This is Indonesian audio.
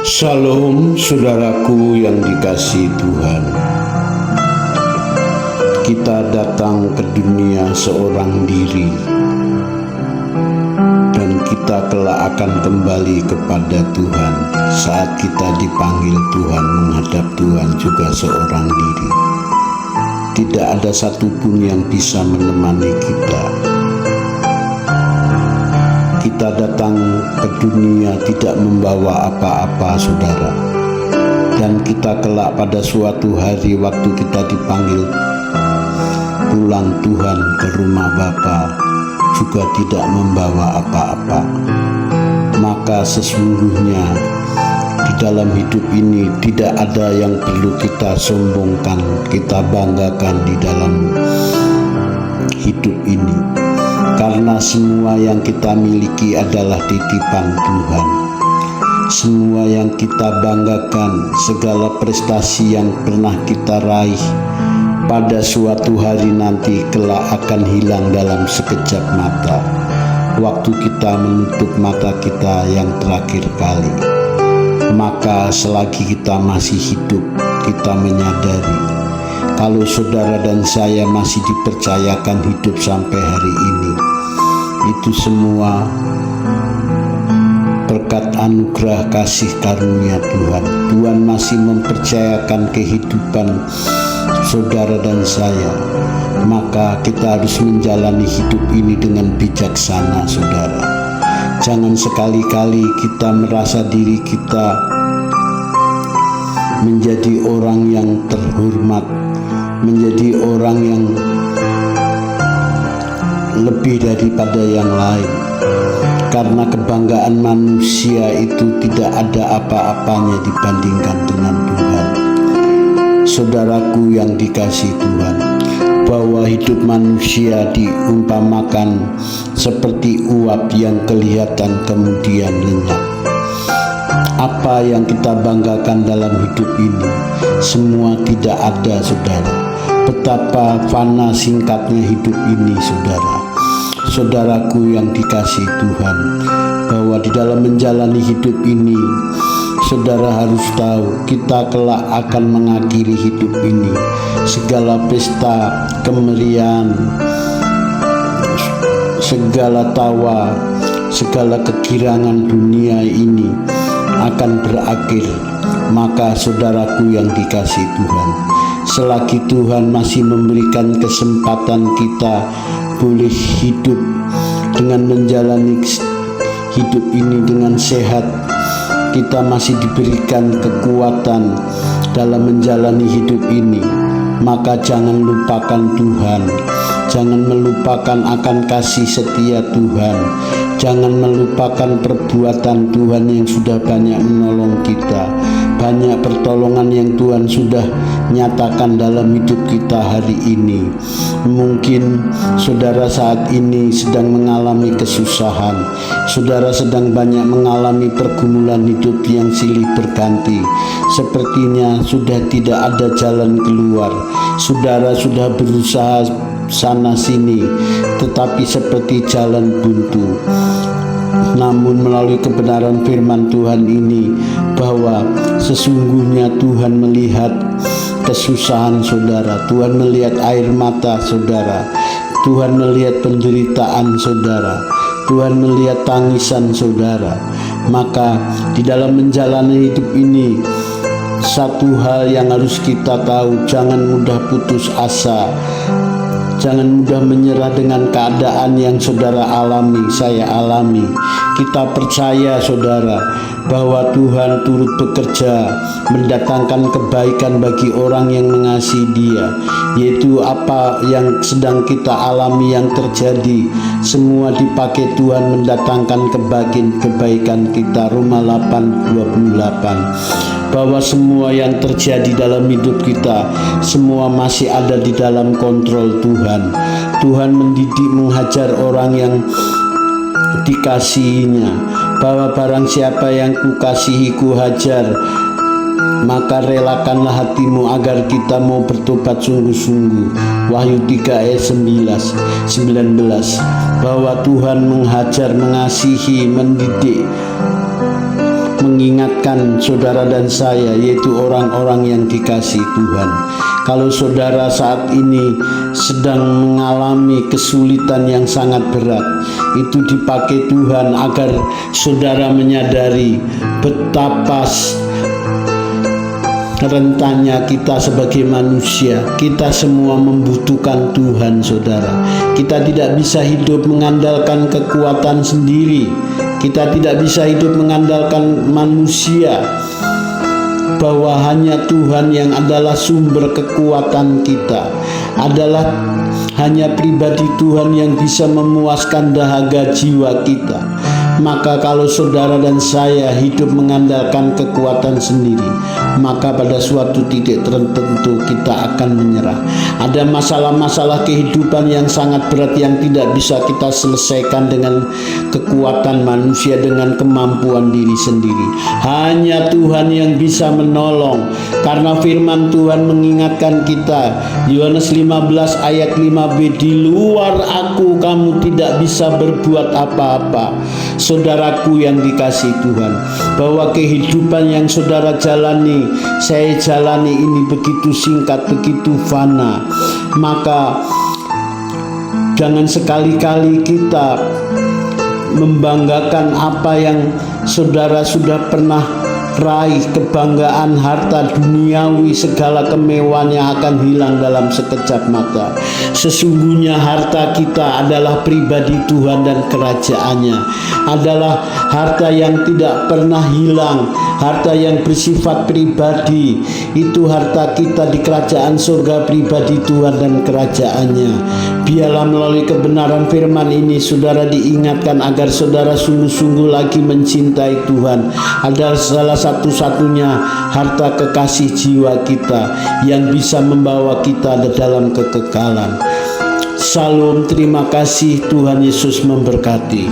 Shalom saudaraku yang dikasihi Tuhan. Kita datang ke dunia seorang diri, dan kita kelak akan kembali kepada Tuhan saat kita dipanggil Tuhan menghadap Tuhan juga seorang diri. Tidak ada satupun yang bisa menemani kita. Kita datang ke dunia tidak membawa apa-apa, saudara. Dan kita kelak pada suatu hari waktu kita dipanggil pulang Tuhan ke rumah Bapa juga tidak membawa apa-apa. Maka sesungguhnya di dalam hidup ini tidak ada yang perlu kita sombongkan, kita banggakan di dalam hidup ini. Karena semua yang kita miliki adalah titipan Tuhan. Semua yang kita banggakan, segala prestasi yang pernah kita raih, pada suatu hari nanti kelak akan hilang dalam sekejap mata. Waktu kita menutup mata kita yang terakhir kali. Maka selagi kita masih hidup, kita menyadari kalau saudara dan saya masih dipercayakan hidup sampai hari ini, itu semua berkat anugerah kasih karunia Tuhan. Tuhan masih mempercayakan kehidupan saudara dan saya. Maka kita harus menjalani hidup ini dengan bijaksana, saudara. Jangan sekali-kali kita merasa diri kita menjadi orang yang terhormat, menjadi orang yang lebih daripada yang lain. Karena kebanggaan manusia itu tidak ada apa-apanya dibandingkan dengan Tuhan. Saudaraku yang dikasihi Tuhan, bahwa hidup manusia diumpamakan seperti uap yang kelihatan kemudian lenyap. Apa yang kita banggakan dalam hidup ini semua tidak ada, saudara. Betapa fana singkatnya hidup ini, saudara. Saudaraku yang dikasihi Tuhan, bahwa di dalam menjalani hidup ini, saudara harus tahu kita kelak akan mengakhiri hidup ini. Segala pesta kemeriahan, segala tawa, segala kegirangan dunia ini akan berakhir. Maka saudaraku yang dikasihi Tuhan, selagi Tuhan masih memberikan kesempatan kita boleh hidup dengan menjalani hidup ini dengan sehat, kita masih diberikan kekuatan dalam menjalani hidup ini. Maka jangan lupakan Tuhan, jangan melupakan akan kasih setia Tuhan, jangan melupakan perbuatan Tuhan yang sudah banyak menolong kita, banyak pertolongan yang Tuhan sudah nyatakan dalam hidup kita hari ini. Mungkin saudara saat ini sedang mengalami kesusahan, saudara sedang banyak mengalami pergumulan hidup yang silih berganti. Sepertinya sudah tidak ada jalan keluar. Saudara sudah berusaha sana sini, tetapi seperti jalan buntu. Namun melalui kebenaran firman Tuhan ini, bahwa sesungguhnya Tuhan melihat kesusahan saudara, Tuhan melihat air mata saudara, Tuhan melihat penderitaan saudara, Tuhan melihat tangisan saudara. Maka di dalam menjalani hidup ini, satu hal yang harus kita tahu, jangan mudah putus asa. Jangan mudah menyerah dengan keadaan yang saudara alami, saya alami. Kita percaya, saudara, bahwa Tuhan turut bekerja mendatangkan kebaikan bagi orang yang mengasihi Dia, yaitu apa yang sedang kita alami yang terjadi, semua dipakai Tuhan mendatangkan kebaikan kita. Roma 8:28. Bahwa semua yang terjadi dalam hidup kita semua masih ada di dalam kontrol Tuhan. Tuhan mendidik, menghajar orang yang dikasihinya, bahwa barang siapa yang kukasihi kuhajar, maka relakanlah hatimu agar kita mau bertobat sungguh-sungguh. Wahyu 3 ayat 19. Bahwa Tuhan menghajar, mengasihi, mendidik, mengingatkan saudara dan saya, yaitu orang-orang yang dikasihi Tuhan. Kalau saudara saat ini sedang mengalami kesulitan yang sangat berat, itu dipakai Tuhan agar saudara menyadari betapa rentannya kita sebagai manusia. Kita semua membutuhkan Tuhan, saudara. Kita tidak bisa hidup mengandalkan kekuatan sendiri. Kita tidak bisa hidup mengandalkan manusia, bahwa hanya Tuhan yang adalah sumber kekuatan kita. Adalah hanya pribadi Tuhan yang bisa memuaskan dahaga jiwa kita. Maka kalau saudara dan saya hidup mengandalkan kekuatan sendiri, maka pada suatu titik tertentu kita akan menyerah. Ada masalah-masalah kehidupan yang sangat berat yang tidak bisa kita selesaikan dengan kekuatan manusia, dengan kemampuan diri sendiri. Hanya Tuhan yang bisa menolong, karena firman Tuhan mengingatkan kita, Yohanes 15 ayat 5b, di luar aku kamu tidak bisa berbuat apa-apa. Saudaraku yang dikasihi Tuhan, bahwa kehidupan yang saudara jalani, saya jalani ini begitu singkat, begitu fana. Maka jangan sekali-kali kita membanggakan apa yang saudara sudah pernah raih, kebanggaan, harta duniawi, segala kemewahan yang akan hilang dalam sekejap mata. Sesungguhnya harta kita adalah pribadi Tuhan dan kerajaannya, adalah harta yang tidak pernah hilang, harta yang bersifat pribadi. Itu harta kita di kerajaan surga, pribadi Tuhan dan kerajaannya. Biarlah melalui kebenaran firman ini saudara diingatkan agar saudara sungguh-sungguh lagi mencintai Tuhan. Adalah salah satu-satunya harta kekasih jiwa kita yang bisa membawa kita dalam kekekalan. Salam, terima kasih, Tuhan Yesus memberkati.